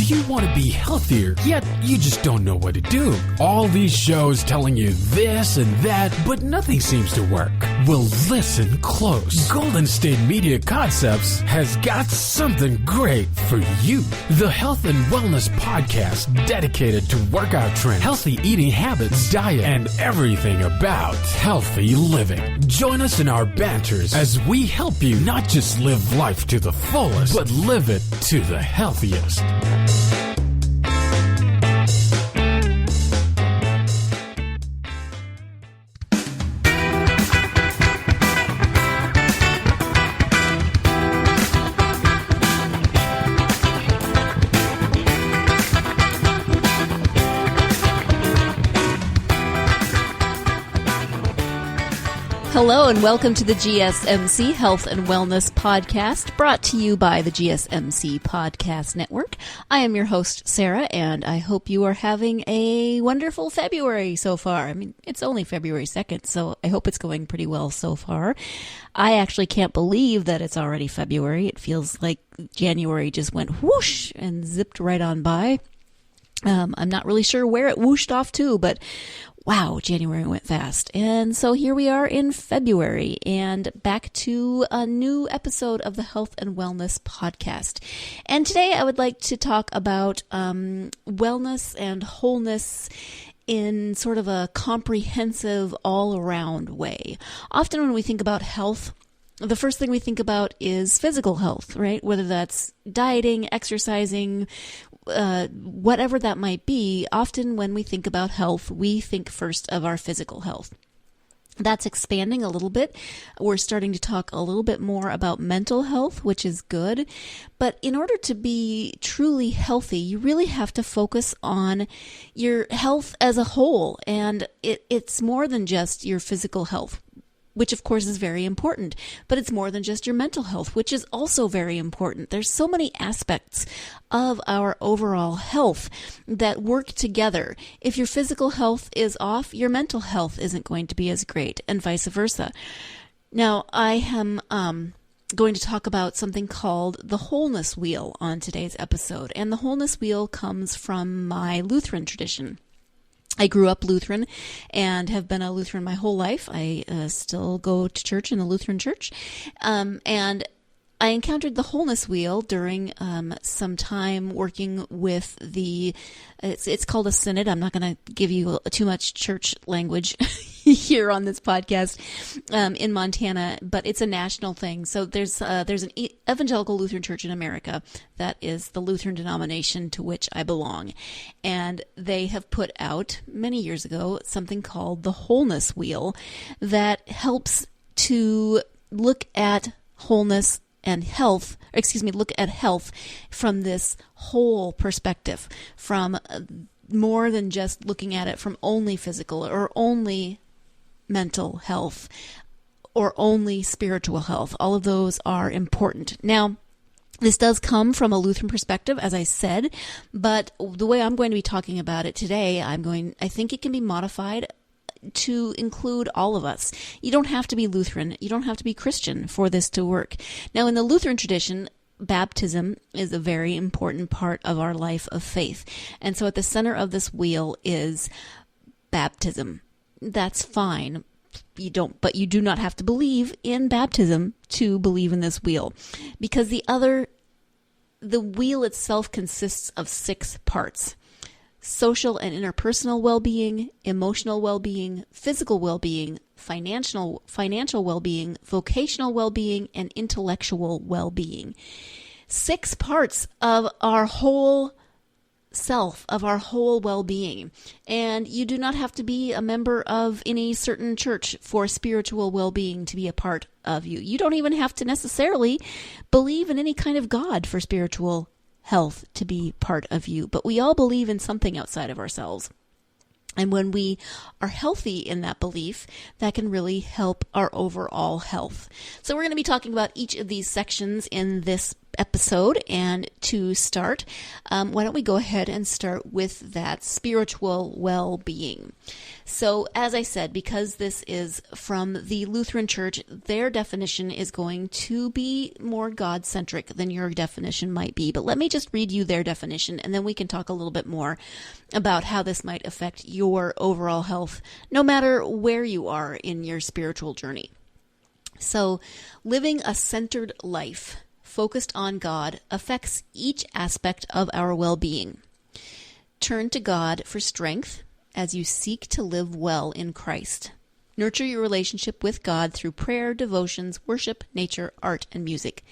you want to be healthier, yet you just don't know what to do? All these shows telling you this and that, but nothing seems to work. Well, listen close. Golden State Media Concepts has got something great for you. The Health and Wellness Podcast, dedicated to workout trends, healthy eating habits, diet, and everything about healthy living. Join us in our banters as we help you not just live life to the fullest, but live it to the healthiest. Hello and welcome to the GSMC Health and Wellness Podcast, brought to you by the GSMC Podcast Network. I am your host, Sarah, and I hope you are having a wonderful February so far. I mean, it's only February 2nd, so I hope it's going pretty well so far. I actually can't believe that it's already February. It feels like January just went whoosh and zipped right on by. I'm not really sure where it whooshed off to, but wow, January went fast. And so here we are in February and back to a new episode of the Health and Wellness Podcast. And today I would like to talk about wellness and wholeness in sort of a comprehensive, all-around way. Often when we think about health, the first thing we think about is physical health, right? Whether that's dieting, exercising, whatever that might be. Often when we think about health, we think first of our physical health. That's expanding a little bit. We're starting to talk a little bit more about mental health, which is good. But in order to be truly healthy, you really have to focus on your health as a whole. And it's more than just your physical health, which of course is very important, but it's more than just your mental health, which is also very important. There's so many aspects of our overall health that work together. If your physical health is off, your mental health isn't going to be as great, and vice versa. Now, I am going to talk about something called the Wholeness Wheel on today's episode, and the Wholeness Wheel comes from my Lutheran tradition. I grew up Lutheran and have been a Lutheran my whole life. I still go to church in the Lutheran church. And I encountered the Wholeness Wheel during some time working with it's called a synod. I'm not going to give you too much church language here on this podcast in Montana, but it's a national thing. So there's an evangelical Lutheran church in America that is the Lutheran denomination to which I belong. And they have put out many years ago something called the Wholeness Wheel that helps to look at wholeness and health, look at health from this whole perspective, from more than just looking at it from only physical or only mental health or only spiritual health. All of those are important. Now, this does come from a Lutheran perspective, as I said, but the way I'm going to be talking about it today, I think it can be modified to include all of us. You don't have to be Lutheran. You don't have to be Christian for this to work. Now, in the Lutheran tradition, baptism is a very important part of our life of faith. And so at the center of this wheel is baptism. That's fine. But you do not have to believe in baptism to believe in this wheel, because the wheel itself consists of 6 parts: social and interpersonal well-being, emotional well-being, physical well-being, financial well-being, vocational well-being, and intellectual well-being. 6 parts of our whole self, of our whole well-being. And you do not have to be a member of any certain church for spiritual well-being to be a part of you. You don't even have to necessarily believe in any kind of God for spiritual health to be part of you, but we all believe in something outside of ourselves. And when we are healthy in that belief, that can really help our overall health. So we're going to be talking about each of these sections in this episode. And to start, why don't we go ahead and start with that spiritual well-being. So as I said, because this is from the Lutheran Church, their definition is going to be more God-centric than your definition might be. But let me just read you their definition, and then we can talk a little bit more about how this might affect your overall health, no matter where you are in your spiritual journey. So, living a centered life focused on God affects each aspect of our well-being. Turn to God for strength as you seek to live well in Christ. Nurture your relationship with God through prayer, devotions, worship, nature, art, and music.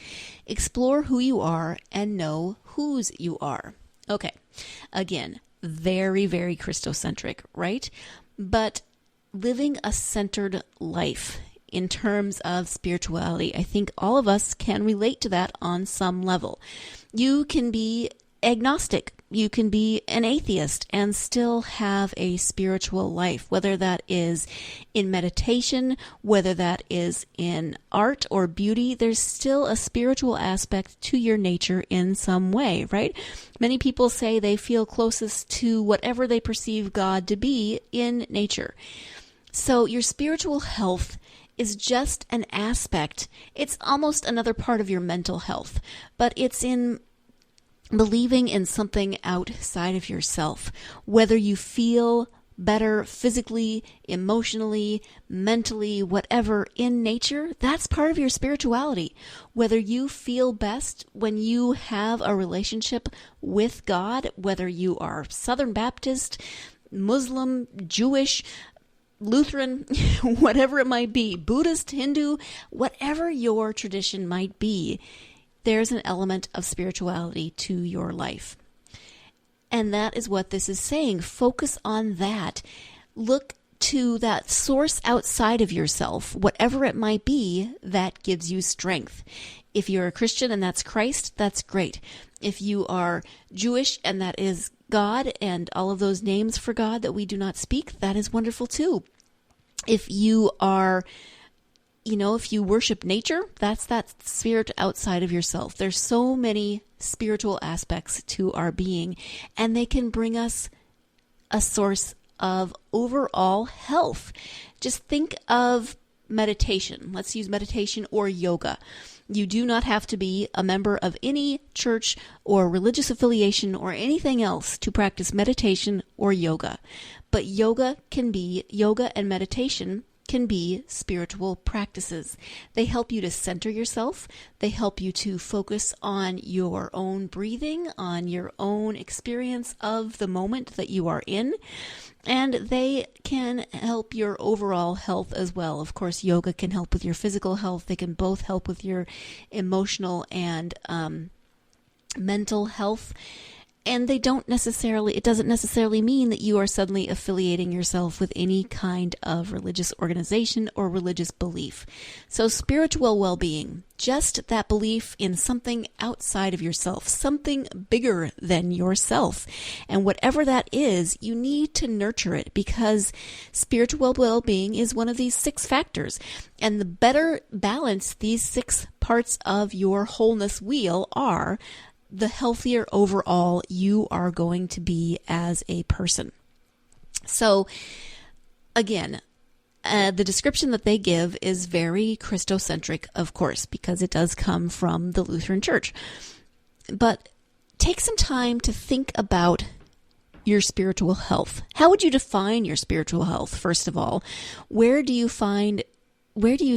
Explore who you are and know whose you are. Okay, again, very, very Christocentric, right? But living a centered life in terms of spirituality, I think all of us can relate to that on some level. You can be agnostic. You can be an atheist and still have a spiritual life, whether that is in meditation, whether that is in art or beauty. There's still a spiritual aspect to your nature in some way, right? Many people say they feel closest to whatever they perceive God to be in nature. So your spiritual health is just an aspect. It's almost another part of your mental health, but it's in believing in something outside of yourself. Whether you feel better physically, emotionally, mentally, whatever in nature, that's part of your spirituality. Whether you feel best when you have a relationship with God, whether you are Southern Baptist, Muslim, Jewish, Lutheran, whatever it might be, Buddhist, Hindu, whatever your tradition might be, there's an element of spirituality to your life. And that is what this is saying. Focus on that. Look to that source outside of yourself, whatever it might be, that gives you strength. If you're a Christian and that's Christ, that's great. If you are Jewish and that is God and all of those names for God that we do not speak, that is wonderful too. If you are, if you worship nature, that's that spirit outside of yourself. There's so many spiritual aspects to our being, and they can bring us a source of overall health. Just think of meditation. Let's use meditation or yoga. You do not have to be a member of any church or religious affiliation or anything else to practice meditation or yoga. But yoga and meditation can be spiritual practices. They help you to center yourself. They help you to focus on your own breathing, on your own experience of the moment that you are in. And they can help your overall health as well. Of course, yoga can help with your physical health. They can both help with your emotional and mental health. And it doesn't necessarily mean that you are suddenly affiliating yourself with any kind of religious organization or religious belief. So spiritual well-being, just that belief in something outside of yourself, something bigger than yourself. And whatever that is, you need to nurture it, because spiritual well-being is one of these 6 factors. And the better balanced these 6 parts of your wholeness wheel are, the healthier overall you are going to be as a person. So, again, the description that they give is very Christocentric, of course, because it does come from the Lutheran Church. But take some time to think about your spiritual health. How would you define your spiritual health, first of all? Where do you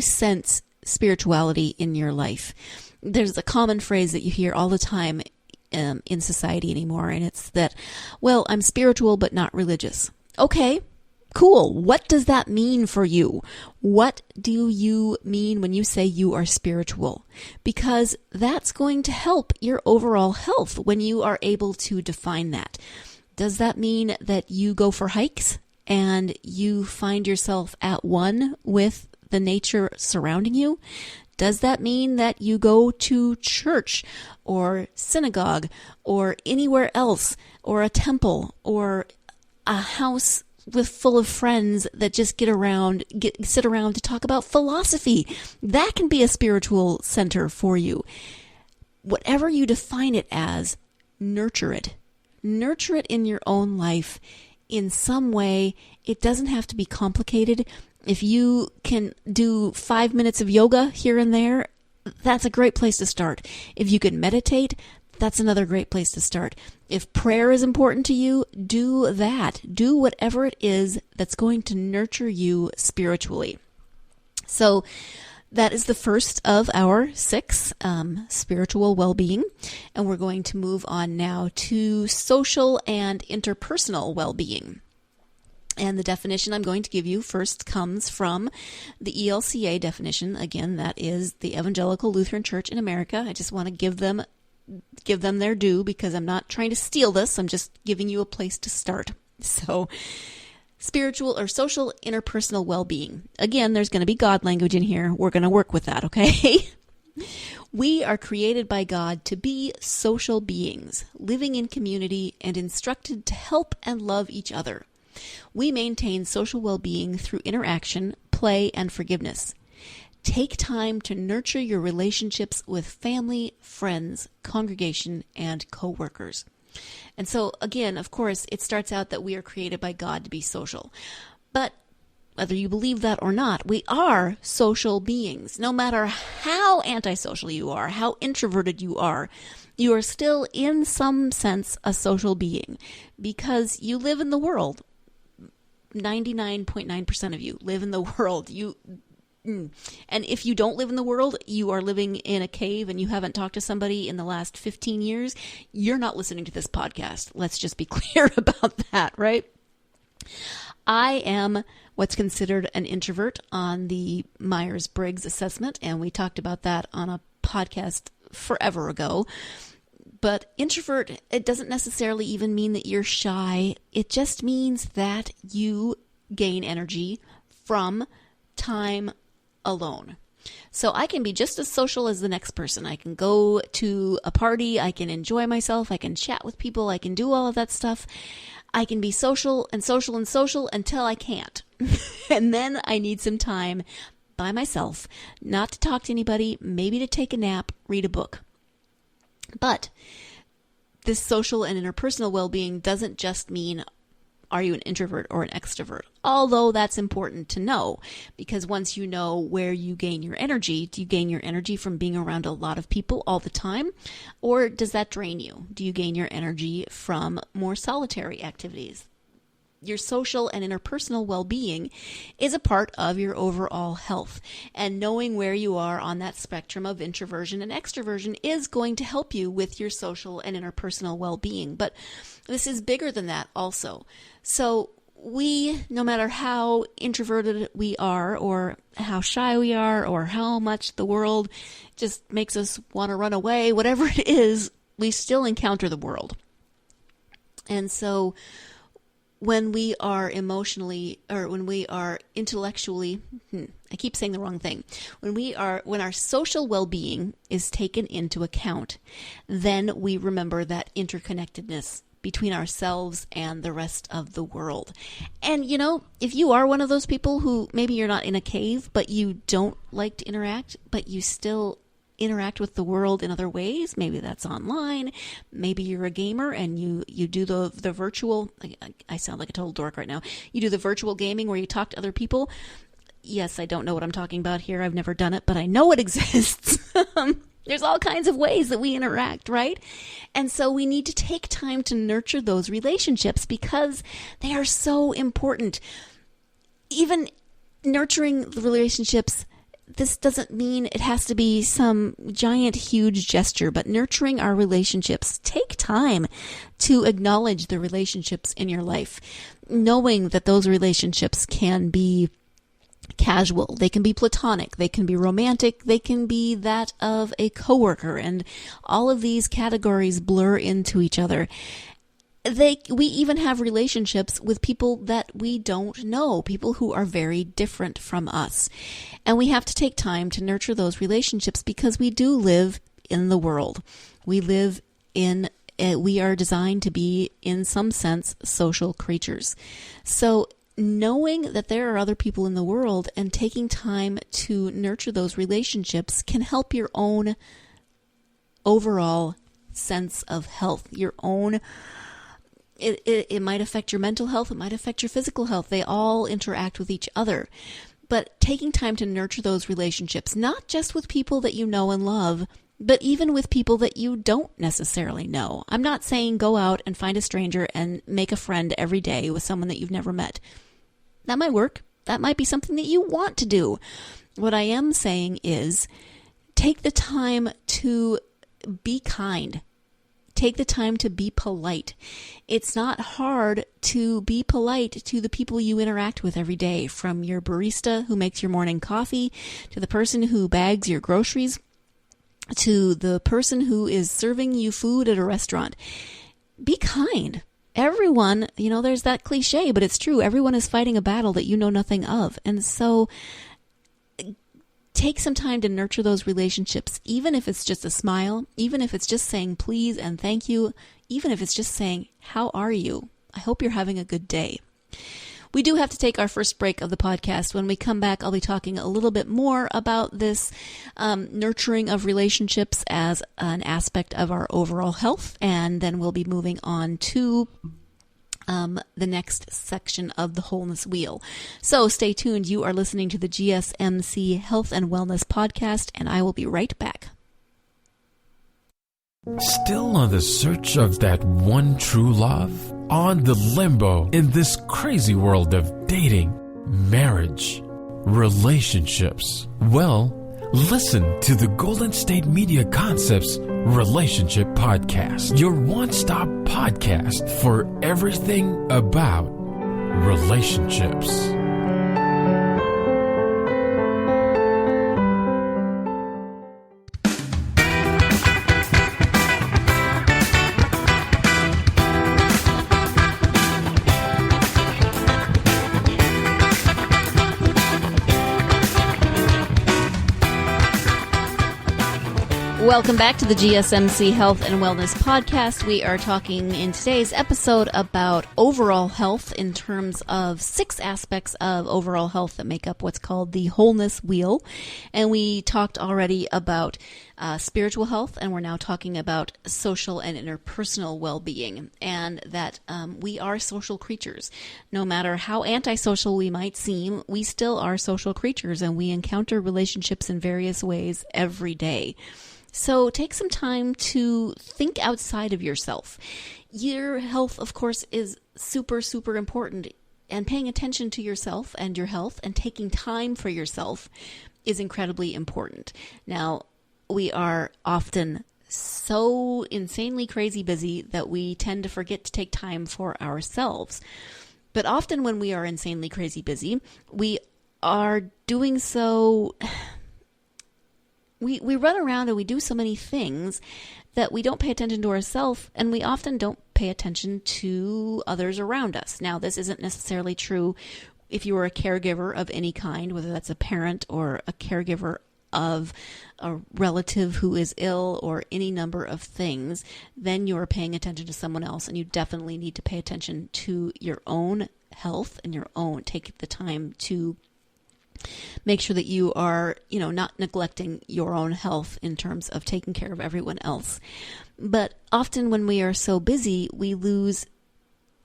sense spirituality in your life? There's a common phrase that you hear all the time in society anymore, and it's that, well, I'm spiritual but not religious. Okay, cool. What does that mean for you? What do you mean when you say you are spiritual? Because that's going to help your overall health when you are able to define that. Does that mean that you go for hikes and you find yourself at one with the nature surrounding you? Does that mean that you go to church or synagogue or anywhere else, or a temple or a house full of friends that just sit around to talk about philosophy? That can be a spiritual center for you. whatever you define it as, nurture it. Nurture it in your own life in some way. It doesn't have to be complicated. If you can do 5 minutes of yoga here and there, that's a great place to start. If you can meditate, that's another great place to start. If prayer is important to you, do that. Do whatever it is that's going to nurture you spiritually. So that is the first of our 6, spiritual well-being. And we're going to move on now to social and interpersonal well-being. And the definition I'm going to give you first comes from the ELCA definition. Again, that is the Evangelical Lutheran Church in America. I just want to give them their due because I'm not trying to steal this. I'm just giving you a place to start. So, spiritual or social interpersonal well-being. Again, there's going to be God language in here. We're going to work with that, okay? We are created by God to be social beings, living in community and instructed to help and love each other. We maintain social well-being through interaction, play, and forgiveness. Take time to nurture your relationships with family, friends, congregation, and co-workers. And so, again, of course, it starts out that we are created by God to be social. But whether you believe that or not, we are social beings. No matter how antisocial you are, how introverted you are still, in some sense, a social being because you live in the world. 99.9% of you live in the world. And if you don't live in the world, you are living in a cave and you haven't talked to somebody in the last 15 years, you're not listening to this podcast. Let's just be clear about that, right? I am what's considered an introvert on the Myers-Briggs assessment, and we talked about that on a podcast forever ago. But introvert, it doesn't necessarily even mean that you're shy. It just means that you gain energy from time alone. So I can be just as social as the next person. I can go to a party. I can enjoy myself. I can chat with people. I can do all of that stuff. I can be social and social and social until I can't. And then I need some time by myself, not to talk to anybody, maybe to take a nap, read a book. But this social and interpersonal well-being doesn't just mean, are you an introvert or an extrovert? Although that's important to know, because once you know where you gain your energy, do you gain your energy from being around a lot of people all the time? Or does that drain you? Do you gain your energy from more solitary activities? Your social and interpersonal well-being is a part of your overall health. And knowing where you are on that spectrum of introversion and extroversion is going to help you with your social and interpersonal well-being. But this is bigger than that also. So we, no matter how introverted we are or how shy we are or how much the world just makes us want to run away, whatever it is, we still encounter the world. And so when we are emotionally, or when we are intellectually, I keep saying the wrong thing. When our social well-being is taken into account, then we remember that interconnectedness between ourselves and the rest of the world. And, you know, if you are one of those people who maybe you're not in a cave, but you don't like to interact, but you still interact with the world in other ways. Maybe that's online. Maybe you're a gamer and you do the virtual, I sound like a total dork right now. You do the virtual gaming where you talk to other people. Yes, I don't know what I'm talking about here. I've never done it, but I know it exists. There's all kinds of ways that we interact, right? And so we need to take time to nurture those relationships because they are so important. Even nurturing the relationships, this doesn't mean it has to be some giant, huge gesture, but nurturing our relationships. Take time to acknowledge the relationships in your life, knowing that those relationships can be casual, they can be platonic, they can be romantic, they can be that of a coworker, and all of these categories blur into each other. We even have relationships with people that we don't know, people who are very different from us. And we have to take time to nurture those relationships because we do live in the world. We are designed to be, in some sense, social creatures. So knowing that there are other people in the world and taking time to nurture those relationships can help your own overall sense of health, your own. It might affect your mental health. It might affect your physical health. They all interact with each other. But taking time to nurture those relationships, not just with people that you know and love, but even with people that you don't necessarily know. I'm not saying go out and find a stranger and make a friend every day with someone that you've never met. That might work. That might be something that you want to do. What I am saying is take the time to be kind. Take the time to be polite. It's not hard to be polite to the people you interact with every day, from your barista who makes your morning coffee, to the person who bags your groceries, to the person who is serving you food at a restaurant. Be kind. Everyone, there's that cliche, but it's true. Everyone is fighting a battle that you know nothing of. And so take some time to nurture those relationships, even if it's just a smile, even if it's just saying please and thank you, even if it's just saying, how are you? I hope you're having a good day. We do have to take our first break of the podcast. When we come back, I'll be talking a little bit more about this nurturing of relationships as an aspect of our overall health, and then we'll be moving on to the next section of the Wholeness Wheel. So stay tuned. You are listening to the GSMC Health and Wellness Podcast, and I will be right back. Still on the search of that one true love? On the limbo in this crazy world of dating, marriage, relationships? Well, listen to the Golden State Media Concepts Relationship Podcast, your one-stop podcast for everything about relationships. Welcome back to the GSMC Health and Wellness Podcast. We are talking in today's episode about overall health in terms of 6 aspects of overall health that make up what's called the Wholeness Wheel. And we talked already about spiritual health, and we're now talking about social and interpersonal well-being, and that we are social creatures. No matter how antisocial we might seem, we still are social creatures, and we encounter relationships in various ways every day. So take some time to think outside of yourself. Your health, of course, is super, super important. And paying attention to yourself and your health and taking time for yourself is incredibly important. Now, we are often so insanely crazy busy that we tend to forget to take time for ourselves. But often when we are insanely crazy busy, we are doing so... We run around and we do so many things that we don't pay attention to ourselves, and we often don't pay attention to others around us. Now, this isn't necessarily true if you are a caregiver of any kind, whether that's a parent or a caregiver of a relative who is ill or any number of things. Then you are paying attention to someone else, and you definitely need to pay attention to your own health and take the time to make sure that you are, not neglecting your own health in terms of taking care of everyone else. But often when we are so busy, we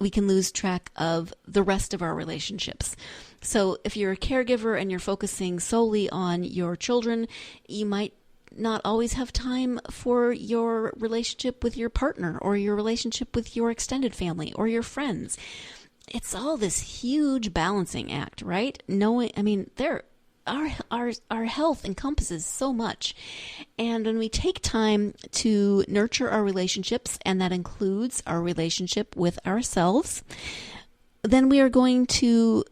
can lose track of the rest of our relationships. So if you're a caregiver and you're focusing solely on your children, you might not always have time for your relationship with your partner or your relationship with your extended family or your friends. It's all this huge balancing act, right? Our health encompasses so much. And when we take time to nurture our relationships, and that includes our relationship with ourselves, then we are going to,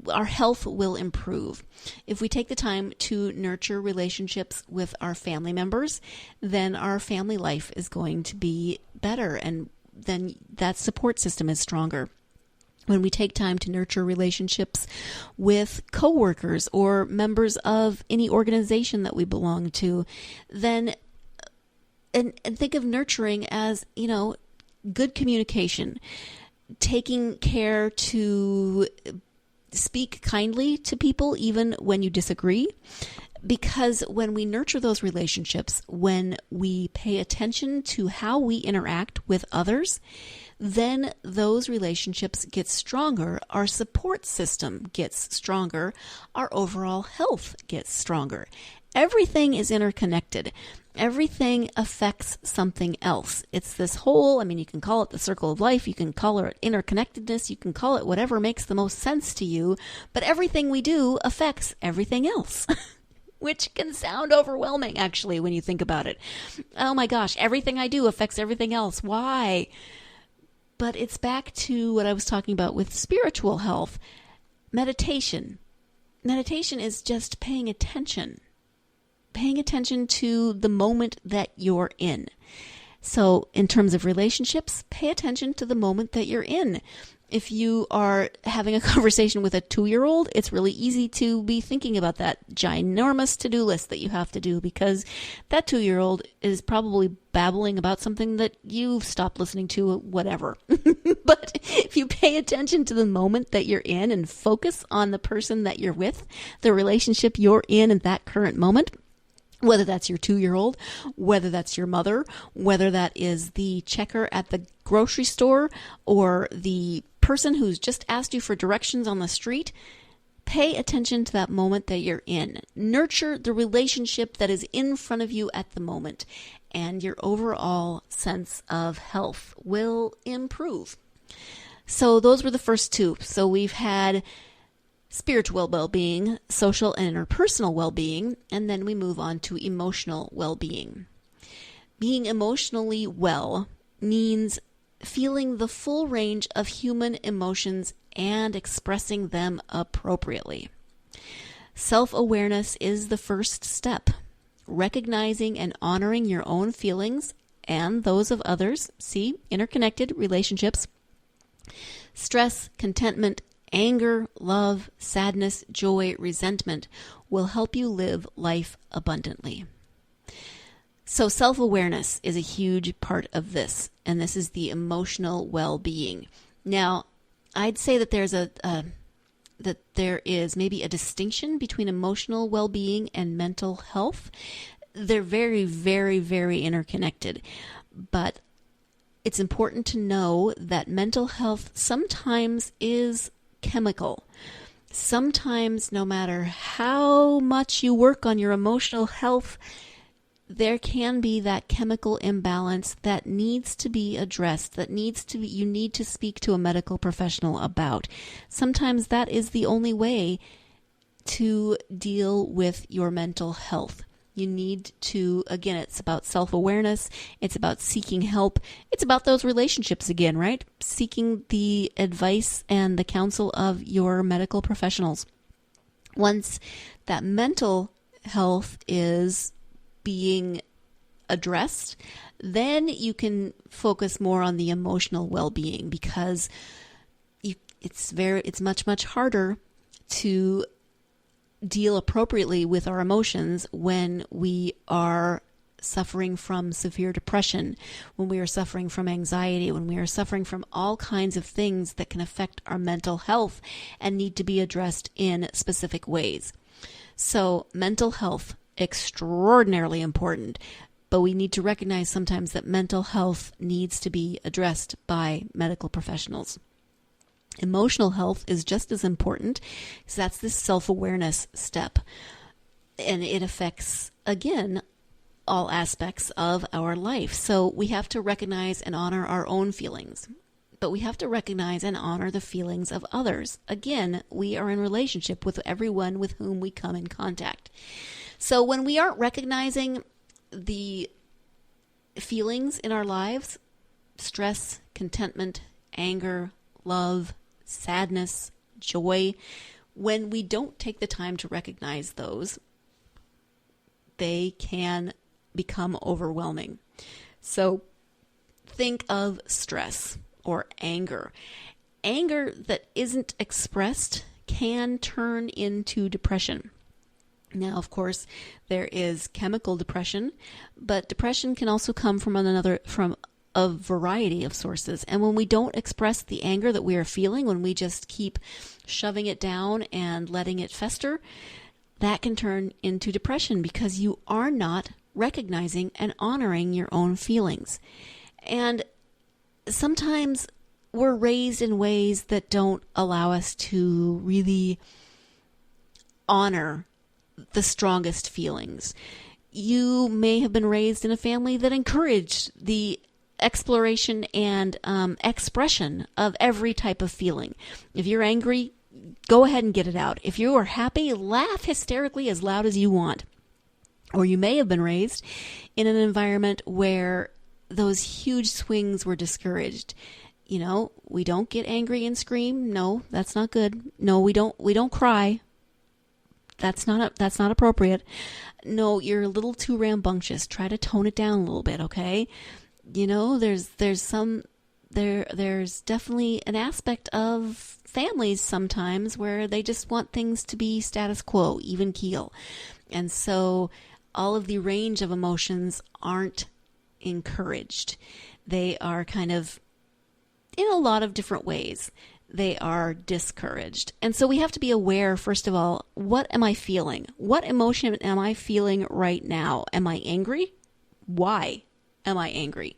our health will improve. If we take the time to nurture relationships with our family members, then our family life is going to be better, and then that support system is stronger. When we take time to nurture relationships with coworkers or members of any organization that we belong to, then and think of nurturing as, good communication, taking care to speak kindly to people even when you disagree, Because when we nurture those relationships, when we pay attention to how we interact with others, then those relationships get stronger, our support system gets stronger, our overall health gets stronger. Everything is interconnected. Everything affects something else. It's this whole, you can call it the circle of life, you can call it interconnectedness, you can call it whatever makes the most sense to you, but everything we do affects everything else. Which can sound overwhelming, actually, when you think about it. Oh my gosh, everything I do affects everything else. Why? But it's back to what I was talking about with spiritual health. Meditation. Meditation is just paying attention to the moment that you're in. So in terms of relationships, pay attention to the moment that you're in. If you are having a conversation with a 2-year-old, it's really easy to be thinking about that ginormous to-do list that you have to do, because that 2-year-old is probably babbling about something that you've stopped listening to, whatever. But if you pay attention to the moment that you're in and focus on the person that you're with, the relationship you're in at that current moment, whether that's your 2-year-old, whether that's your mother, whether that is the checker at the grocery store or the person who's just asked you for directions on the street, pay attention to that moment that you're in. Nurture the relationship that is in front of you at the moment, and your overall sense of health will improve. So those were the first two. So we've had spiritual well-being, social and interpersonal well-being, and then we move on to emotional well-being. Being emotionally well means feeling the full range of human emotions and expressing them appropriately. Self-awareness is the first step. Recognizing and honoring your own feelings and those of others, see, interconnected relationships, stress, contentment, anger, love, sadness, joy, resentment will help you live life abundantly. So self-awareness is a huge part of this, and this is the emotional well-being. Now, I'd say that there is maybe a distinction between emotional well-being and mental health. They're very, very, very interconnected, but it's important to know that mental health sometimes is chemical. Sometimes, no matter how much you work on your emotional health, there can be that chemical imbalance that needs to be addressed, you need to speak to a medical professional about. Sometimes that is the only way to deal with your mental health. You need to, again, it's about self-awareness, it's about seeking help, it's about those relationships again, right? Seeking the advice and the counsel of your medical professionals. Once that mental health is being addressed, then you can focus more on the emotional well-being, because it's much harder to deal appropriately with our emotions when we are suffering from severe depression, when we are suffering from anxiety, when we are suffering from all kinds of things that can affect our mental health and need to be addressed in specific ways. So mental health, extraordinarily important, but we need to recognize sometimes that mental health needs to be addressed by medical professionals. Emotional health is just as important, because that's this self-awareness step, and it affects, again, all aspects of our life. So we have to recognize and honor our own feelings, but we have to recognize and honor the feelings of others. Again, we are in relationship with everyone with whom we come in contact. So when we aren't recognizing the feelings in our lives, stress, contentment, anger, love, sadness, joy, when we don't take the time to recognize those, they can become overwhelming. So think of stress or anger. Anger that isn't expressed can turn into depression. Now, of course, there is chemical depression, but depression can also come from a variety of sources. And when we don't express the anger that we are feeling, when we just keep shoving it down and letting it fester, that can turn into depression because you are not recognizing and honoring your own feelings. And sometimes we're raised in ways that don't allow us to really honor the strongest feelings. You may have been raised in a family that encouraged the exploration and expression of every type of feeling. If you're angry, go ahead and get it out. If you are happy, laugh hysterically as loud as you want. Or you may have been raised in an environment where those huge swings were discouraged. You know, we don't get angry and scream. No, that's not good. No, we don't cry. That's not appropriate. No, you're a little too rambunctious. Try to tone it down a little bit, okay? You know, there's definitely an aspect of families sometimes where they just want things to be status quo, even keel. And so all of the range of emotions aren't encouraged. They are kind of, in a lot of different ways, they are discouraged. And so we have to be aware, first of all, what am I feeling? What emotion am I feeling right now? Am I angry? Why am I angry?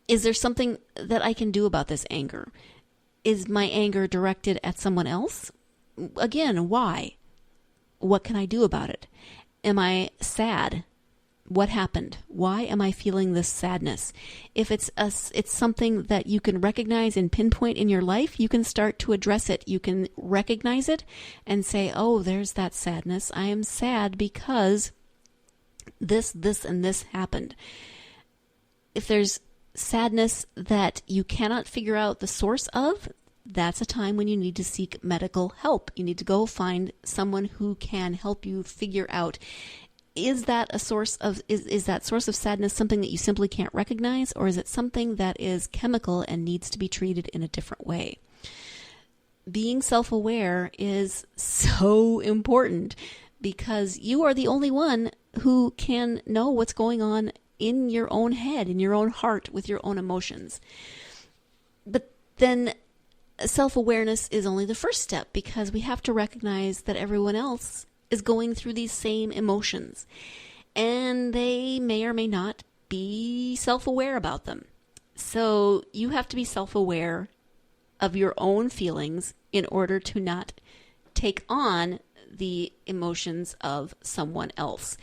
Is there something that I can do about this anger? Is my anger directed at someone else? Again, why? What can I do about it? Am I sad? What happened? Why am I feeling this sadness? If it's something that you can recognize and pinpoint in your life, you can start to address it. You can recognize it and say, oh, there's that sadness. I am sad because this, and this happened. If there's sadness that you cannot figure out the source of, that's a time when you need to seek medical help. You need to go find someone who can help you figure out, is that source of sadness something that you simply can't recognize, or is it something that is chemical and needs to be treated in a different way? Being self-aware is so important because you are the only one who can know what's going on in your own head, in your own heart, with your own emotions. But then self-awareness is only the first step because we have to recognize that everyone else is going through these same emotions and they may or may not be self-aware about them. So you have to be self-aware of your own feelings in order to not take on the emotions of someone else.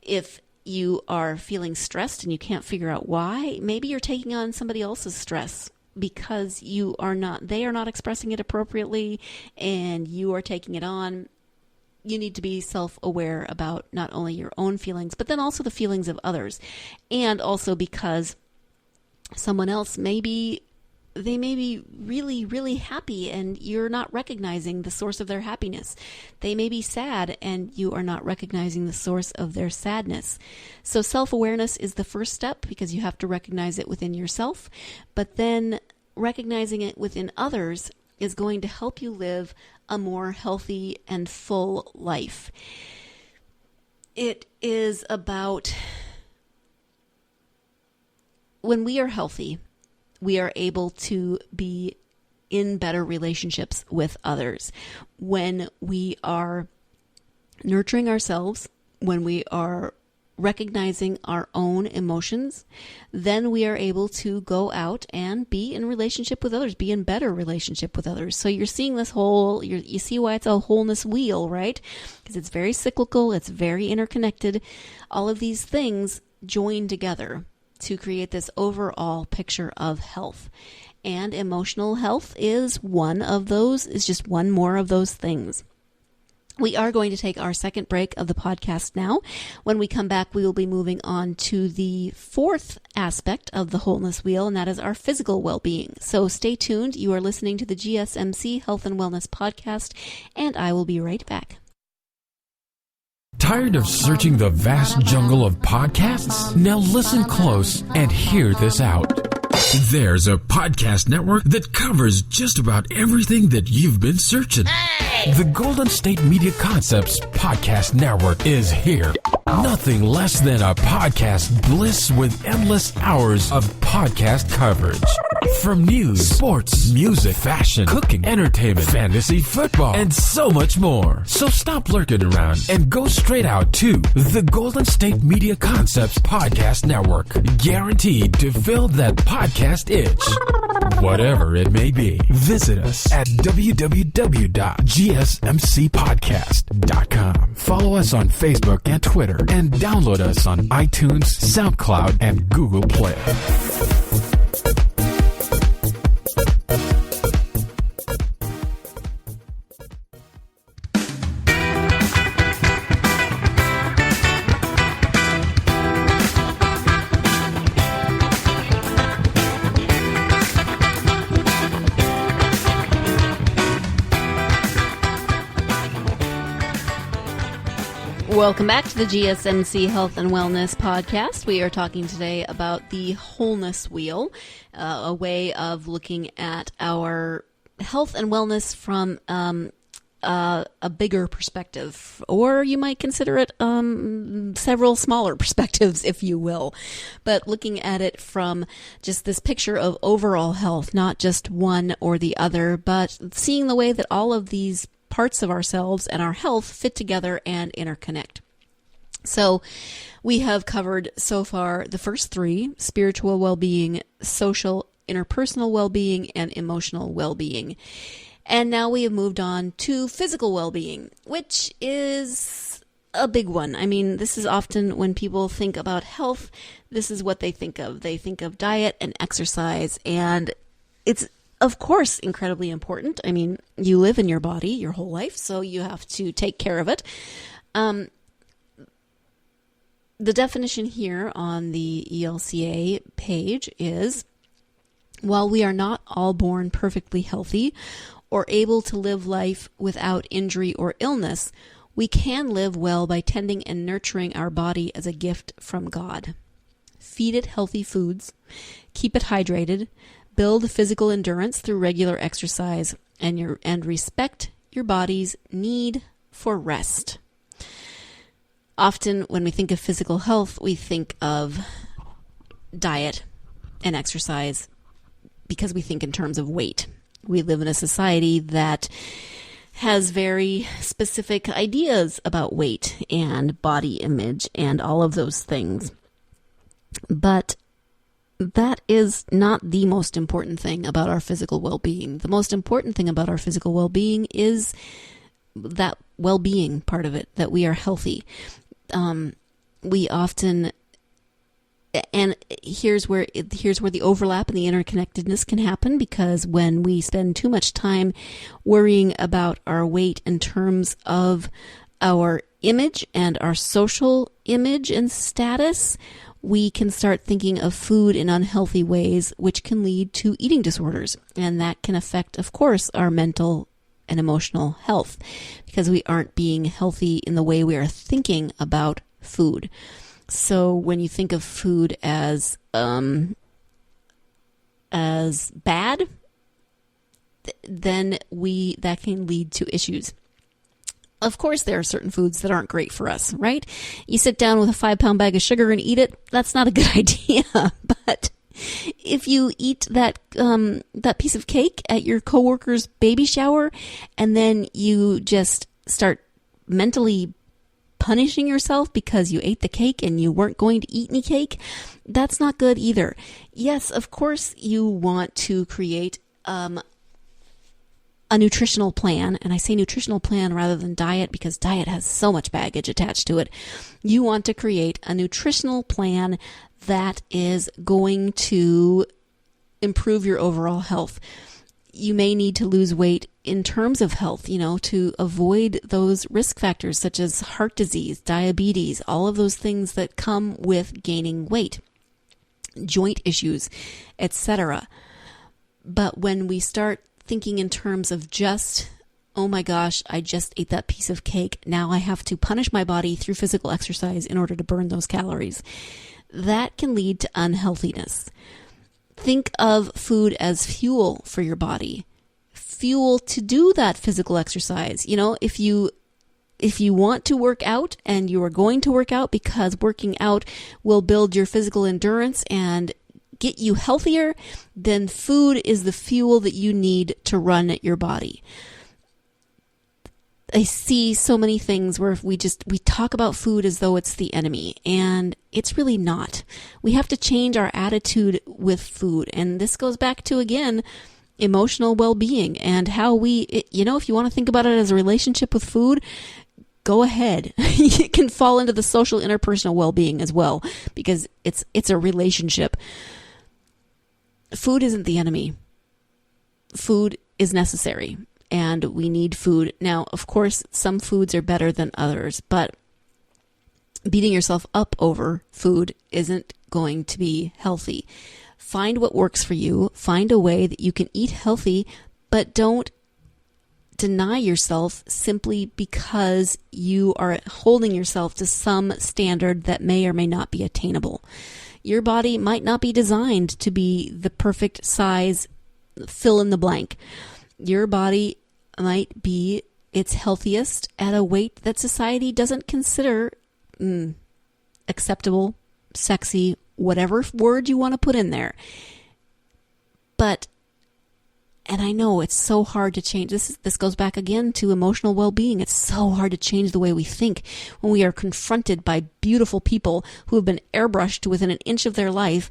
If you are feeling stressed and you can't figure out why, maybe you're taking on somebody else's stress because they are not expressing it appropriately and you are taking it on. You need to be self-aware about not only your own feelings, but then also the feelings of others. And also because someone else they may be really, really happy and you're not recognizing the source of their happiness. They may be sad and you are not recognizing the source of their sadness. So self-awareness is the first step because you have to recognize it within yourself, but then recognizing it within others is going to help you live a more healthy and full life. It is about when we are healthy, we are able to be in better relationships with others. When we are nurturing ourselves, when we are recognizing our own emotions, then we are able to go out and be in relationship with others, be in better relationship with others. So you're seeing this you see why it's a wholeness wheel, right? Because it's very cyclical, it's very interconnected. All of these things join together to create this overall picture of health. And emotional health is just one more of those things. We are going to take our second break of the podcast now. When we come back, we will be moving on to the fourth aspect of the wholeness wheel, and that is our physical well-being. So stay tuned. You are listening to the GSMC Health and Wellness Podcast, and I will be right back. Tired of searching the vast jungle of podcasts? Now listen close and hear this out. There's a podcast network that covers just about everything that you've been searching. Hey! The Golden State Media Concepts Podcast Network is here. Nothing less than a podcast bliss with endless hours of podcast coverage. From news, sports, music, fashion, cooking, entertainment, fantasy, football, and so much more. So stop lurking around and go straight out to the Golden State Media Concepts Podcast Network. Guaranteed to fill that podcast itch. Whatever it may be. Visit us at www.gsmcpodcast.com. Follow us on Facebook and Twitter, and download us on iTunes, SoundCloud, and Google Play. Welcome back to the GSMC Health and Wellness Podcast. We are talking today about the Wholeness Wheel, a way of looking at our health and wellness from a bigger perspective, or you might consider it several smaller perspectives, if you will. But looking at it from just this picture of overall health, not just one or the other, but seeing the way that all of these parts of ourselves and our health fit together and interconnect. So we have covered so far the first three: spiritual well-being, social, interpersonal well-being, and emotional well-being. And now we have moved on to physical well-being, which is a big one. I mean, this is often when people think about health, this is what they think of. They think of diet and exercise, and it's of course incredibly important. I mean, you live in your body your whole life, so you have to take care of it. The definition here on the ELCA page is, while we are not all born perfectly healthy or able to live life without injury or illness, we can live well by tending and nurturing our body as a gift from God. Feed it healthy foods, keep it hydrated, build physical endurance through regular exercise, and respect your body's need for rest. Often when we think of physical health, we think of diet and exercise because we think in terms of weight. We live in a society that has very specific ideas about weight and body image and all of those things. But that is not the most important thing about our physical well-being. The most important thing about our physical well-being is that well-being part of it, that we are healthy. We often, and here's where the overlap and the interconnectedness can happen, because when we spend too much time worrying about our weight in terms of our image and our social image and status, we can start thinking of food in unhealthy ways, which can lead to eating disorders. And that can affect, of course, our mental and emotional health, because we aren't being healthy in the way we are thinking about food. So when you think of food as bad, then that can lead to issues. Of course, there are certain foods that aren't great for us, right? You sit down with a 5-pound bag of sugar and eat it, that's not a good idea. But if you eat that piece of cake at your coworker's baby shower, and then you just start mentally punishing yourself because you ate the cake and you weren't going to eat any cake, that's not good either. Yes, of course, you want to create a nutritional plan, and I say nutritional plan rather than diet because diet has so much baggage attached to it. You want to create a nutritional plan that is going to improve your overall health. You may need to lose weight in terms of health, to avoid those risk factors such as heart disease, diabetes, all of those things that come with gaining weight, joint issues, etc. But when we start thinking in terms of just, oh my gosh, I just ate that piece of cake, now I have to punish my body through physical exercise in order to burn those calories, that can lead to unhealthiness. Think of food as fuel for your body, fuel to do that physical exercise. If you want to work out, and you are going to work out because working out will build your physical endurance and get you healthier, then food is the fuel that you need to run your body. I see so many things where we talk about food as though it's the enemy, and it's really not. We have to change our attitude with food. And this goes back to, again, emotional well-being and how if you want to think about it as a relationship with food, go ahead. You can fall into the social interpersonal well-being as well, because it's a relationship. Food isn't the enemy. Food is necessary, and we need food. Now, of course, some foods are better than others, but beating yourself up over food isn't going to be healthy. Find what works for you. Find a way that you can eat healthy, but don't deny yourself simply because you are holding yourself to some standard that may or may not be attainable. Your body might not be designed to be the perfect size, fill in the blank. Your body might be its healthiest at a weight that society doesn't consider acceptable, sexy, whatever word you want to put in there. And I know it's so hard to change. This goes back again to emotional well-being. It's so hard to change the way we think when we are confronted by beautiful people who have been airbrushed within an inch of their life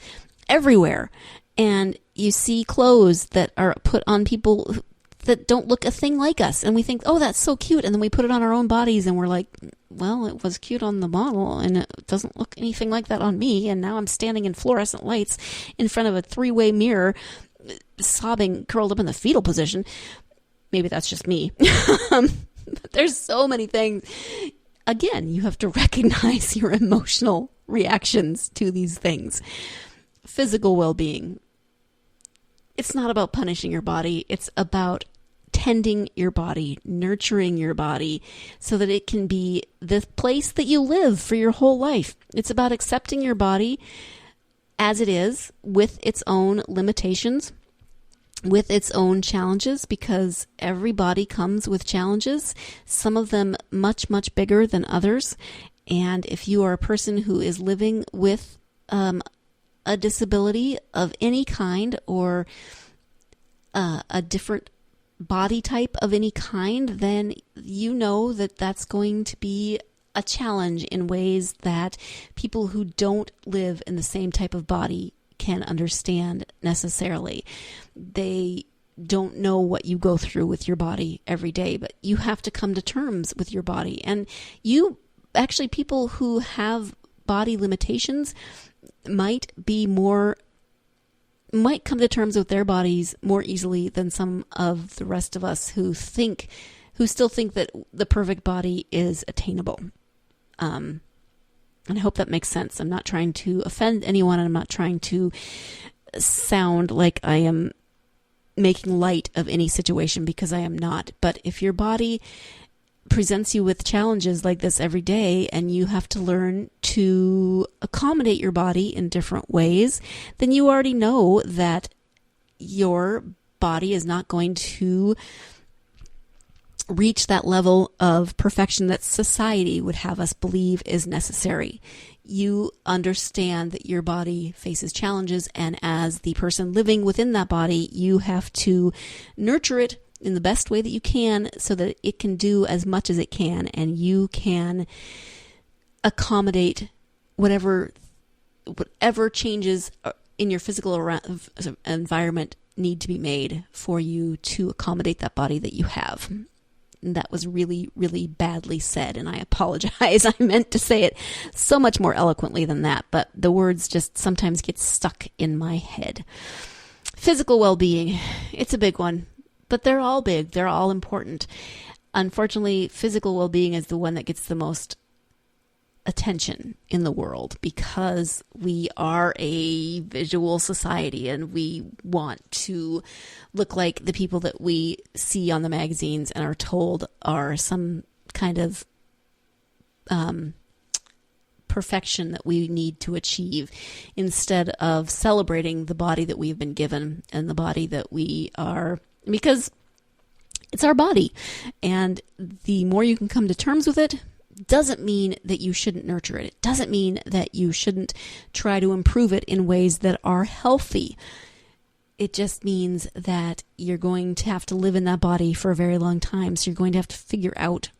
everywhere. And you see clothes that are put on people that don't look a thing like us. And we think, oh, that's so cute. And then we put it on our own bodies and we're like, well, it was cute on the model and it doesn't look anything like that on me. And now I'm standing in fluorescent lights in front of a 3-way mirror, sobbing, curled up in the fetal position. Maybe that's just me. But there's so many things. Again, you have to recognize your emotional reactions to these things. Physical well-being. It's not about punishing your body. It's about tending your body, nurturing your body so that it can be the place that you live for your whole life. It's about accepting your body as it is, with its own limitations, with its own challenges, because every body comes with challenges, some of them much, much bigger than others. And if you are a person who is living with a disability of any kind, or a different body type of any kind, then you know that that's going to be a challenge in ways that people who don't live in the same type of body can understand necessarily. They don't know what you go through with your body every day, but you have to come to terms with your body. And people who have body limitations might come to terms with their bodies more easily than some of the rest of us who still think that the perfect body is attainable. And I hope that makes sense. I'm not trying to offend anyone, and I'm not trying to sound like I am making light of any situation, because I am not. But if your body presents you with challenges like this every day, and you have to learn to accommodate your body in different ways, then you already know that your body is not going to reach that level of perfection that society would have us believe is necessary. You understand that your body faces challenges, and as the person living within that body, you have to nurture it in the best way that you can so that it can do as much as it can, and you can accommodate whatever changes in your physical environment need to be made for you to accommodate that body that you have. And that was really, really badly said, and I apologize. I meant to say it so much more eloquently than that, but the words just sometimes get stuck in my head. Physical well-being, it's a big one. But they're all big. They're all important. Unfortunately, physical well-being is the one that gets the most attention in the world, because we are a visual society and we want to look like the people that we see on the magazines and are told are some kind of perfection that we need to achieve, instead of celebrating the body that we've been given and the body that we are, because it's our body. And the more you can come to terms with it, doesn't mean that you shouldn't nurture it. It doesn't mean that you shouldn't try to improve it in ways that are healthy. It just means that you're going to have to live in that body for a very long time. So you're going to have to figure out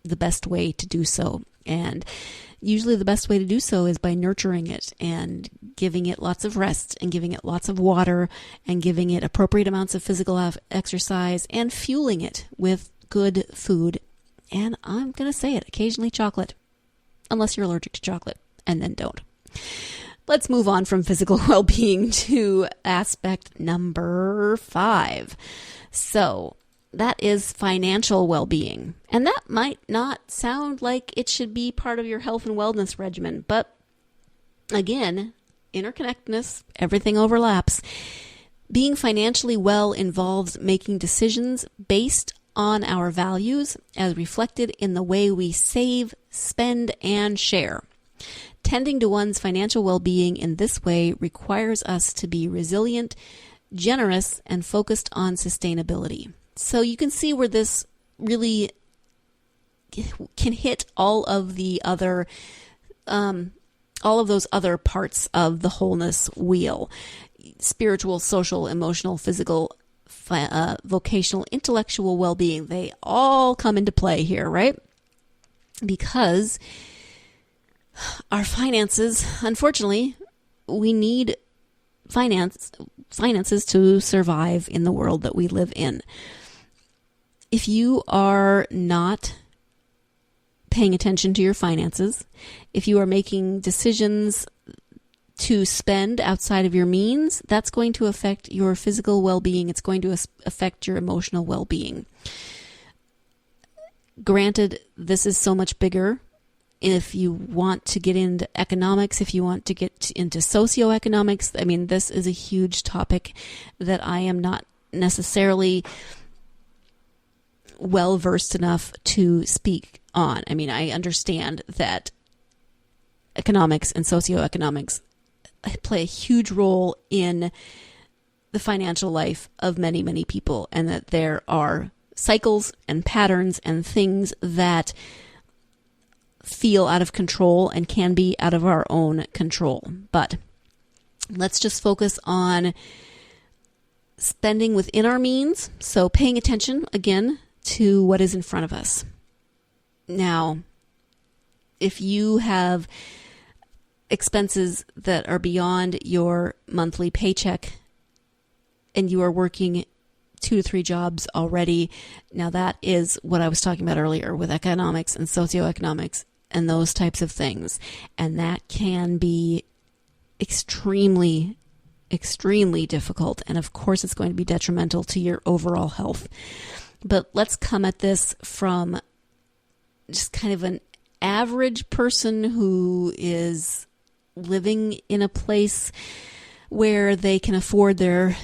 the best way to do so. And usually the best way to do so is by nurturing it and giving it lots of rest and giving it lots of water and giving it appropriate amounts of physical exercise and fueling it with good food. And I'm going to say it, occasionally chocolate, unless you're allergic to chocolate, and then don't. Let's move on from physical well-being to aspect number 5. So that is financial well-being. And that might not sound like it should be part of your health and wellness regimen. But again, interconnectedness, everything overlaps. Being financially well involves making decisions based on our values as reflected in the way we save, spend, and share. Tending to one's financial well-being in this way requires us to be resilient, generous, and focused on sustainability. So you can see where this really can hit all of the other, all of those other parts of the wholeness wheel: spiritual, social, emotional, physical, vocational, intellectual well-being. They all come into play here, right? Because our finances, unfortunately, we need finances to survive in the world that we live in. If you are not paying attention to your finances, if you are making decisions to spend outside of your means, that's going to affect your physical well-being. It's going to affect your emotional well-being. Granted, this is so much bigger. If you want to get into economics, if you want to get into socioeconomics, I mean, this is a huge topic that I am not necessarily well versed enough to speak on. I mean, I understand that economics and socioeconomics play a huge role in the financial life of many, many people, and that there are cycles and patterns and things that feel out of control and can be out of our own control. But let's just focus on spending within our means. So paying attention, again, to what is in front of us. Now, if you have expenses that are beyond your monthly paycheck and you are working 2 to 3 jobs already, now that is what I was talking about earlier with economics and socioeconomics and those types of things. And that can be extremely, extremely difficult. And of course, it's going to be detrimental to your overall health. But let's come at this from just kind of an average person who is living in a place where they can afford their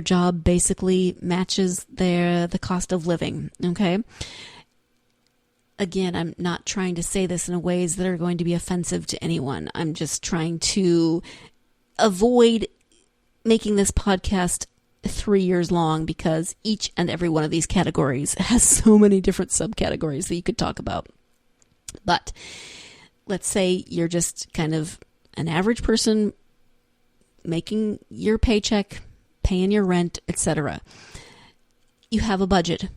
job basically matches the cost of living. Okay. Again, I'm not trying to say this in ways that are going to be offensive to anyone. I'm just trying to avoid making this podcast 3 years long, because each and every one of these categories has so many different subcategories that you could talk about. But let's say you're just kind of an average person making your paycheck, paying your rent, etc. You have a budget.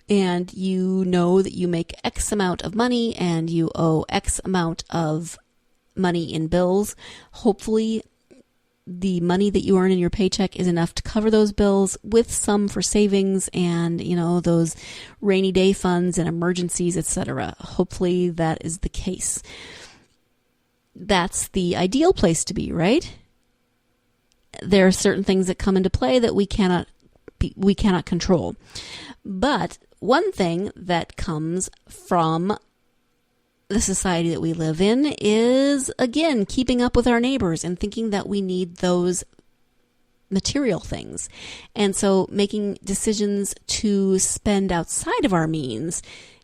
And you know that you make X amount of money and you owe X amount of money in bills. Hopefully, the money that you earn in your paycheck is enough to cover those bills, with some for savings and, those rainy day funds and emergencies, etc. Hopefully, that is the case. That's the ideal place to be, right? There are certain things that come into play that we cannot control. But one thing that comes from the society that we live in is, again, keeping up with our neighbors and thinking that we need those material things. And so making decisions to spend outside of our means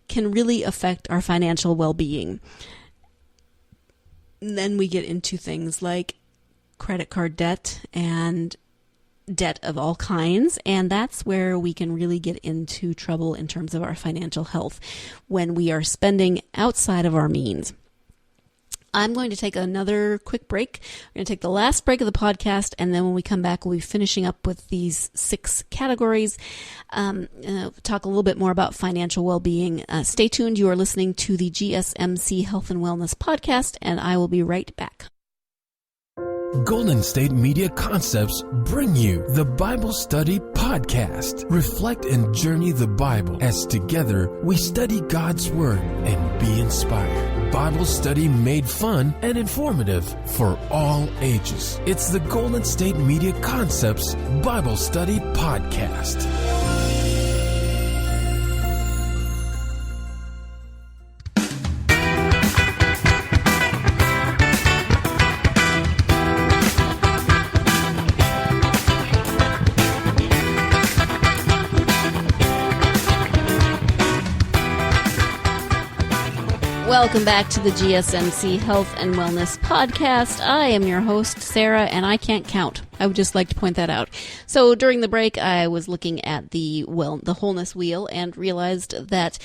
can really affect our financial well-being. And then we get into things like credit card debt and debt of all kinds, and that's where we can really get into trouble in terms of our financial health when we are spending outside of our means. I'm going to take another quick break. We're going to take the last break of the podcast, and then when we come back, we'll be finishing up with these 6 categories. Talk a little bit more about financial well-being. Stay tuned. You are listening to the GSMC Health and Wellness Podcast, and I will be right back. Golden State Media Concepts bring you the Bible Study Podcast. Reflect and journey the Bible as together we study God's Word and be inspired. Bible study made fun and informative for all ages. It's the Golden State Media Concepts Bible Study Podcast. Welcome back to the GSMC Health and Wellness Podcast. I am your host, Sarah, and I can't count. I would just like to point that out. So during the break, I was looking at the Wholeness Wheel and realized that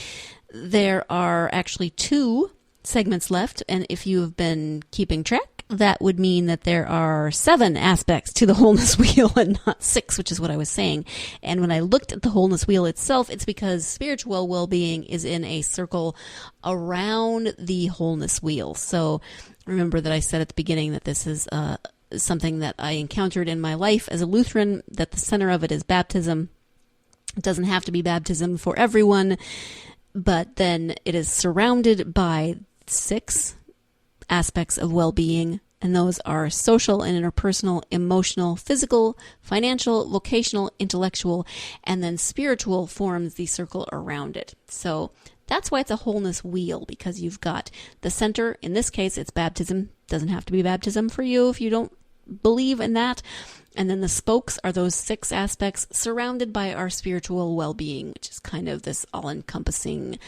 there are actually 2 segments left. And if you have been keeping track, that would mean that there are 7 aspects to the Wholeness Wheel and not 6, which is what I was saying. And when I looked at the Wholeness Wheel itself, it's because spiritual well-being is in a circle around the Wholeness Wheel. So remember that I said at the beginning that this is something that I encountered in my life as a Lutheran, that the center of it is baptism. It doesn't have to be baptism for everyone, but then it is surrounded by 6 aspects of well-being, and those are social and interpersonal, emotional, physical, financial, vocational, intellectual, and then spiritual forms the circle around it. So that's why it's a wholeness wheel, because you've got the center. In this case, it's baptism. Doesn't have to be baptism for you if you don't believe in that. And then the spokes are those 6 aspects surrounded by our spiritual well-being, which is kind of this all-encompassing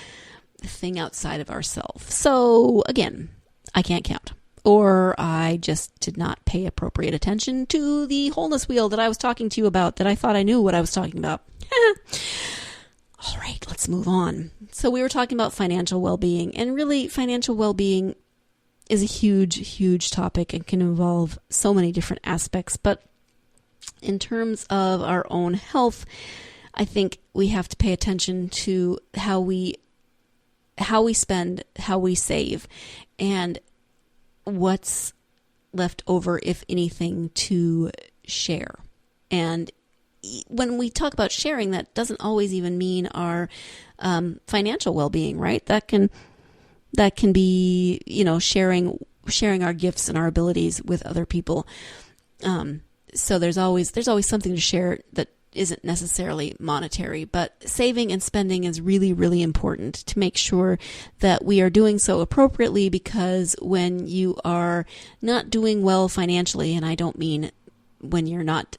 thing outside of ourselves. So again, I can't count, or I just did not pay appropriate attention to the wholeness wheel that I was talking to you about, that I thought I knew what I was talking about. All right, let's move on. So we were talking about financial well-being, and really financial well-being is a huge, huge topic and can involve so many different aspects. But in terms of our own health, I think we have to pay attention to how we spend, how we save, and what's left over, if anything, to share. And when we talk about sharing, that doesn't always even mean our financial well-being, right? That can be, sharing our gifts and our abilities with other people. So there's always something to share that isn't necessarily monetary, but saving and spending is really, really important to make sure that we are doing so appropriately, because when you are not doing well financially, and I don't mean when you're not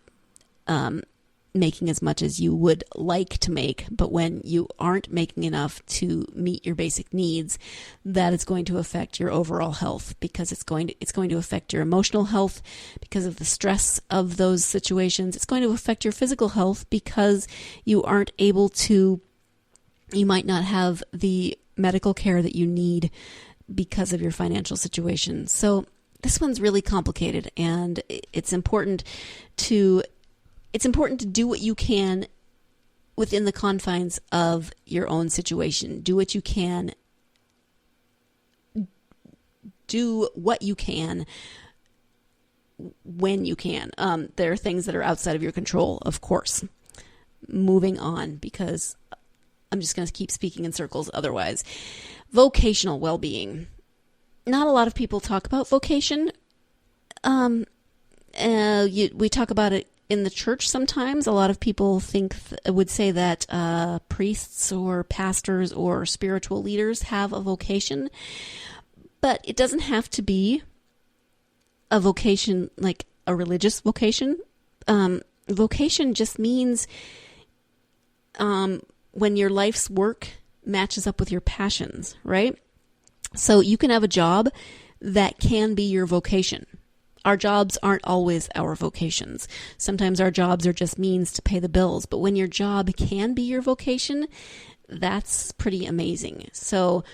making as much as you would like to make, but when you aren't making enough to meet your basic needs, that is going to affect your overall health, because it's going to affect your emotional health because of the stress of those situations. It's going to affect your physical health because you might not have the medical care that you need because of your financial situation. So this one's really complicated, and it's important to do what you can within the confines of your own situation. Do what you can. Do what you can when you can. There are things that are outside of your control, of course. Moving on, because I'm just going to keep speaking in circles otherwise. Vocational well-being. Not a lot of people talk about vocation. We talk about it in the church sometimes. A lot of people would say that priests or pastors or spiritual leaders have a vocation, but it doesn't have to be a vocation like a religious vocation. Vocation just means when your life's work matches up with your passions, right? So you can have a job that can be your vocation. Our jobs aren't always our vocations. Sometimes our jobs are just means to pay the bills. But when your job can be your vocation, that's pretty amazing. So,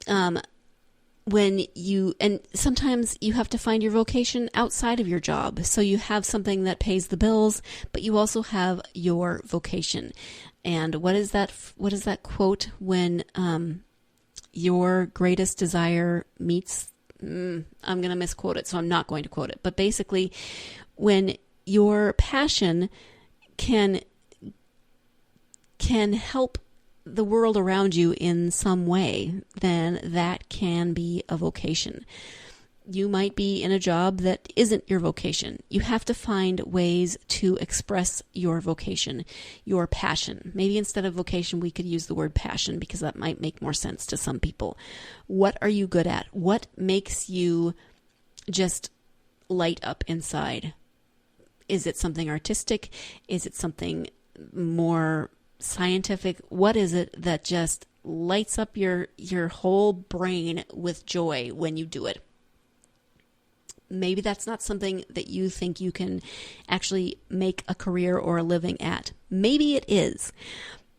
and sometimes you have to find your vocation outside of your job. So you have something that pays the bills, but you also have your vocation. And what is that quote? When your greatest desire meets, I'm going to misquote it, so I'm not going to quote it. But basically, when your passion can help the world around you in some way, then that can be a vocation. You might be in a job that isn't your vocation. You have to find ways to express your vocation, your passion. Maybe instead of vocation, we could use the word passion because that might make more sense to some people. What are you good at? What makes you just light up inside? Is it something artistic? Is it something more scientific? What is it that just lights up your whole brain with joy when you do it? Maybe that's not something that you think you can actually make a career or a living at. Maybe it is.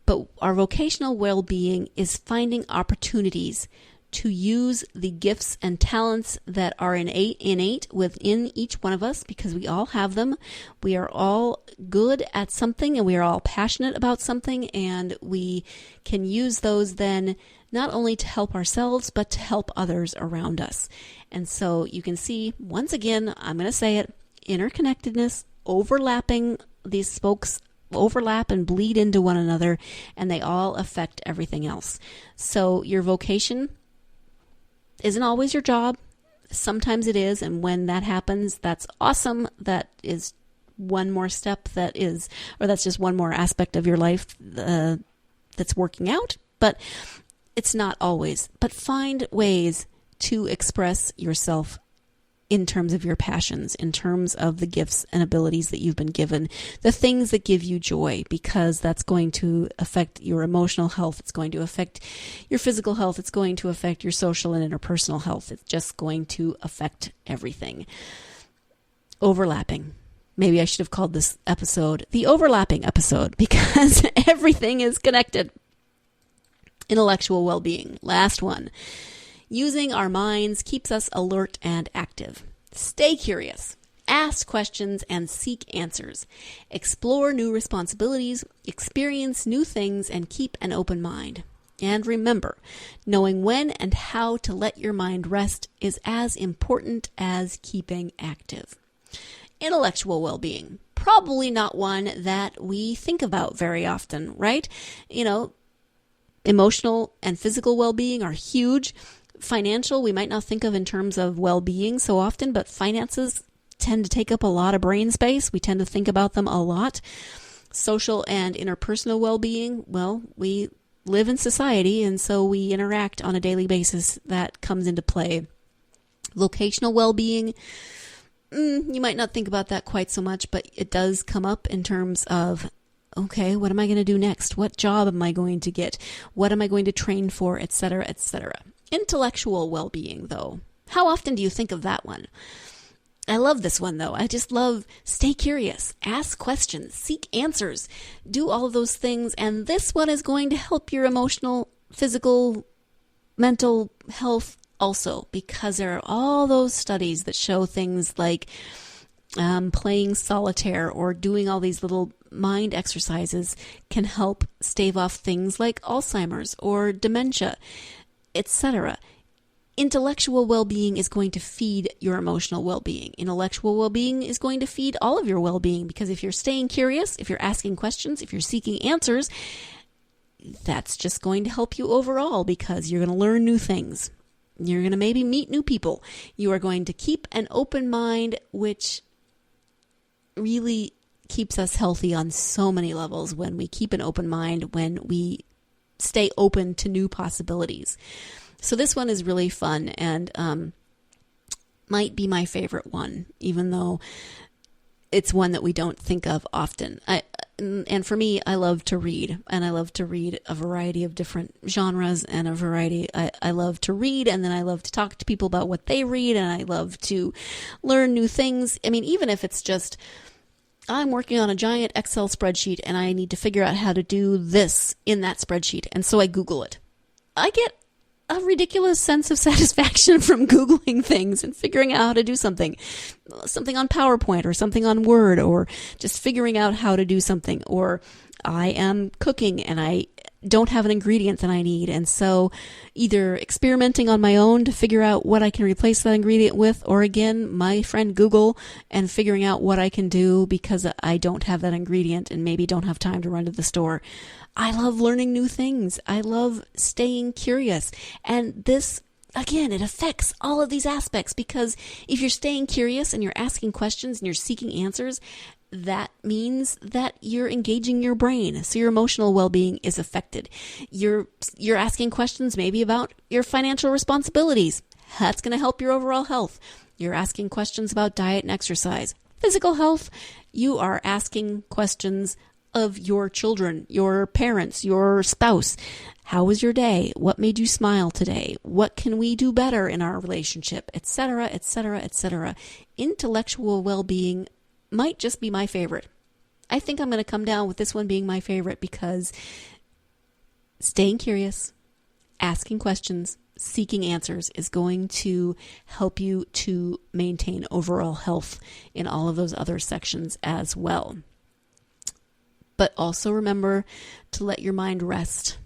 But our vocational well-being is finding opportunities to use the gifts and talents that are innate within each one of us, because we all have them. We are all good at something, and we are all passionate about something, and we can use those then not only to help ourselves, but to help others around us. And so you can see, once again, I'm going to say it, interconnectedness, overlapping, these spokes overlap and bleed into one another, and they all affect everything else. So your vocation isn't always your job. Sometimes it is, and when that happens, that's awesome. That is one more step that's just one more aspect of your life that's working out, but it's not always. But find ways to express yourself in terms of your passions, in terms of the gifts and abilities that you've been given, the things that give you joy, because that's going to affect your emotional health. It's going to affect your physical health. It's going to affect your social and interpersonal health. It's just going to affect everything. Overlapping. Maybe I should have called this episode the overlapping episode, because everything is connected. Intellectual well-being. Last one. Using our minds keeps us alert and active. Stay curious. Ask questions and seek answers. Explore new responsibilities, experience new things, and keep an open mind. And remember, knowing when and how to let your mind rest is as important as keeping active. Intellectual well-being. Probably not one that we think about very often, right? Emotional and physical well-being are huge. Financial, we might not think of in terms of well-being so often, but finances tend to take up a lot of brain space. We tend to think about them a lot. Social and interpersonal well-being, well, we live in society, and so we interact on a daily basis. That comes into play. Vocational well-being, you might not think about that quite so much, but it does come up in terms of, okay, what am I going to do next? What job am I going to get? What am I going to train for, etc., etc. Intellectual well-being, though. How often do you think of that one? I love this one, though. I just love stay curious, ask questions, seek answers, do all of those things. And this one is going to help your emotional, physical, mental health also, because there are all those studies that show things like playing solitaire or doing all these little mind exercises can help stave off things like Alzheimer's or dementia, etc. Intellectual well-being is going to feed your emotional well-being. Intellectual well-being is going to feed all of your well-being, because if you're staying curious, if you're asking questions, if you're seeking answers, that's just going to help you overall, because you're going to learn new things. You're going to maybe meet new people. You are going to keep an open mind, which really keeps us healthy on so many levels. When we keep an open mind, when we stay open to new possibilities. So this one is really fun and might be my favorite one, even though it's one that we don't think of often. And for me, I love to read, and I love to read a variety of different genres and a variety. I love to read, and then I love to talk to people about what they read, and I love to learn new things. I mean, even if it's just, I'm working on a giant Excel spreadsheet and I need to figure out how to do this in that spreadsheet. And so I Google it. I get a ridiculous sense of satisfaction from Googling things and figuring out how to do something on PowerPoint or something on Word, or just figuring out how to do something. Or I am cooking and I don't have an ingredient that I need. And so either experimenting on my own to figure out what I can replace that ingredient with, or again, my friend Google and figuring out what I can do because I don't have that ingredient and maybe don't have time to run to the store. I love learning new things. I love staying curious. And this, again, it affects all of these aspects, because if you're staying curious and you're asking questions and you're seeking answers, that means that you're engaging your brain. So your emotional well-being is affected. You're asking questions maybe about your financial responsibilities. That's going to help your overall health. You're asking questions about diet and exercise. Physical health, you are asking questions of your children, your parents, your spouse. How was your day? What made you smile today? What can we do better in our relationship? Etc., etc., etc. Intellectual well-being might just be my favorite. I think I'm going to come down with this one being my favorite, because staying curious, asking questions, seeking answers is going to help you to maintain overall health in all of those other sections as well. But also remember to let your mind rest,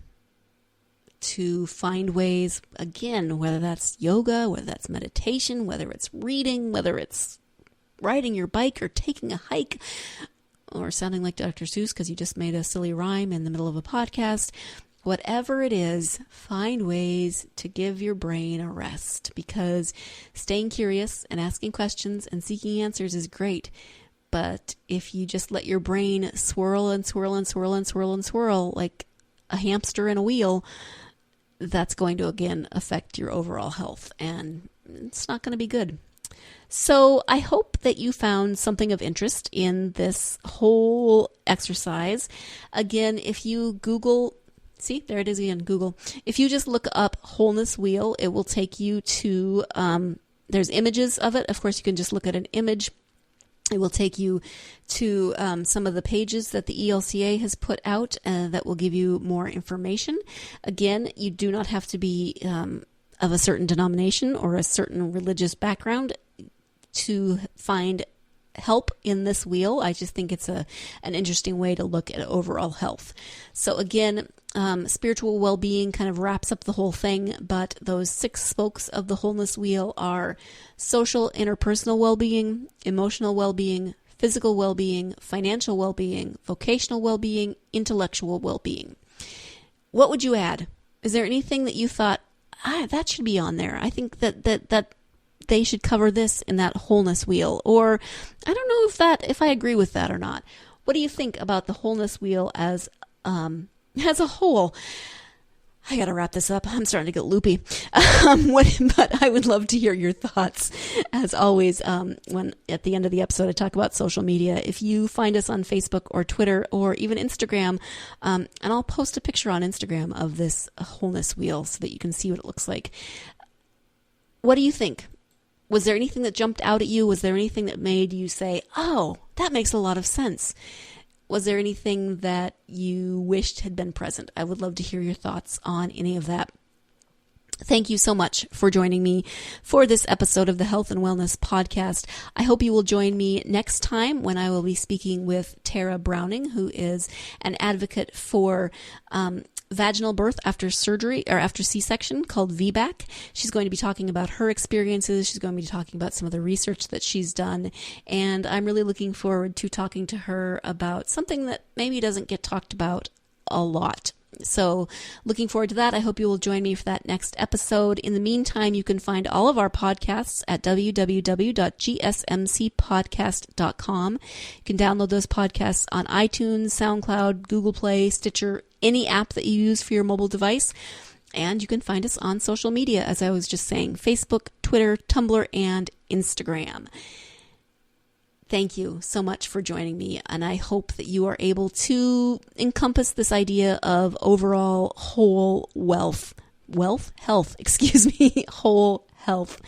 to find ways, again, whether that's yoga, whether that's meditation, whether it's reading, whether it's riding your bike or taking a hike, or sounding like Dr. Seuss because you just made a silly rhyme in the middle of a podcast. Whatever it is, find ways to give your brain a rest, because staying curious and asking questions and seeking answers is great. But if you just let your brain swirl and swirl and swirl and swirl and swirl like a hamster in a wheel, that's going to, again, affect your overall health, and it's not going to be good. So I hope that you found something of interest in this whole exercise. Again, if you Google, see, there it is again, Google. If you just look up Wholeness Wheel, it will take you to, there's images of it. Of course, you can just look at an image. It will take you to some of the pages that the ELCA has put out that will give you more information. Again, you do not have to be of a certain denomination or a certain religious background to find help in this wheel. I just think it's an interesting way to look at overall health. So again, spiritual well-being kind of wraps up the whole thing, but those 6 spokes of the wholeness wheel are social, interpersonal well-being, emotional well-being, physical well-being, financial well-being, vocational well-being, intellectual well-being. What would you add? Is there anything that you thought, that should be on there? I think that they should cover this in that wholeness wheel. Or I don't know if I agree with that or not. What do you think about the wholeness wheel as a whole? I got to wrap this up. I'm starting to get loopy. But I would love to hear your thoughts. As always, when at the end of the episode I talk about social media, if you find us on Facebook or Twitter or even Instagram, and I'll post a picture on Instagram of this wholeness wheel so that you can see what it looks like. What do you think? Was there anything that jumped out at you? Was there anything that made you say, oh, that makes a lot of sense? Was there anything that you wished had been present? I would love to hear your thoughts on any of that. Thank you so much for joining me for this episode of the Health and Wellness Podcast. I hope you will join me next time when I will be speaking with Tara Browning, who is an advocate for vaginal birth after surgery or after C-section, called VBAC. She's going to be talking about her experiences. She's going to be talking about some of the research that she's done. And I'm really looking forward to talking to her about something that maybe doesn't get talked about a lot. So looking forward to that. I hope you will join me for that next episode. In the meantime, you can find all of our podcasts at www.gsmcpodcast.com. You can download those podcasts on iTunes, SoundCloud, Google Play, Stitcher, any app that you use for your mobile device. And you can find us on social media, as I was just saying, Facebook, Twitter, Tumblr, and Instagram. Thank you so much for joining me, and I hope that you are able to encompass this idea of overall whole health, whole health.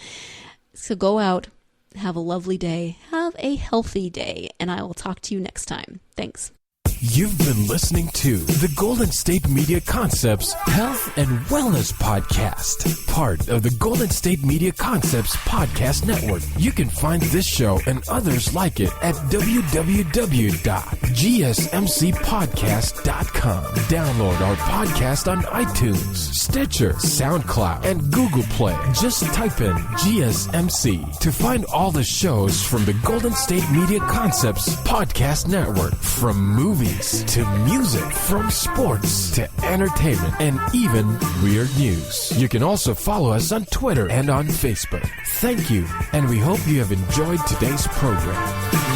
So go out, have a lovely day, have a healthy day, and I will talk to you next time. Thanks. You've been listening to the Golden State Media Concepts Health and Wellness Podcast, part of the Golden State Media Concepts Podcast Network. You can find this show and others like it at www.gsmcpodcast.com. Download our podcast on iTunes, Stitcher, SoundCloud, and Google Play. Just type in GSMC to find all the shows from the Golden State Media Concepts Podcast Network, from movies to music, from sports to entertainment, and even weird news. You can also follow us on Twitter and on Facebook. Thank you, and we hope you have enjoyed today's program.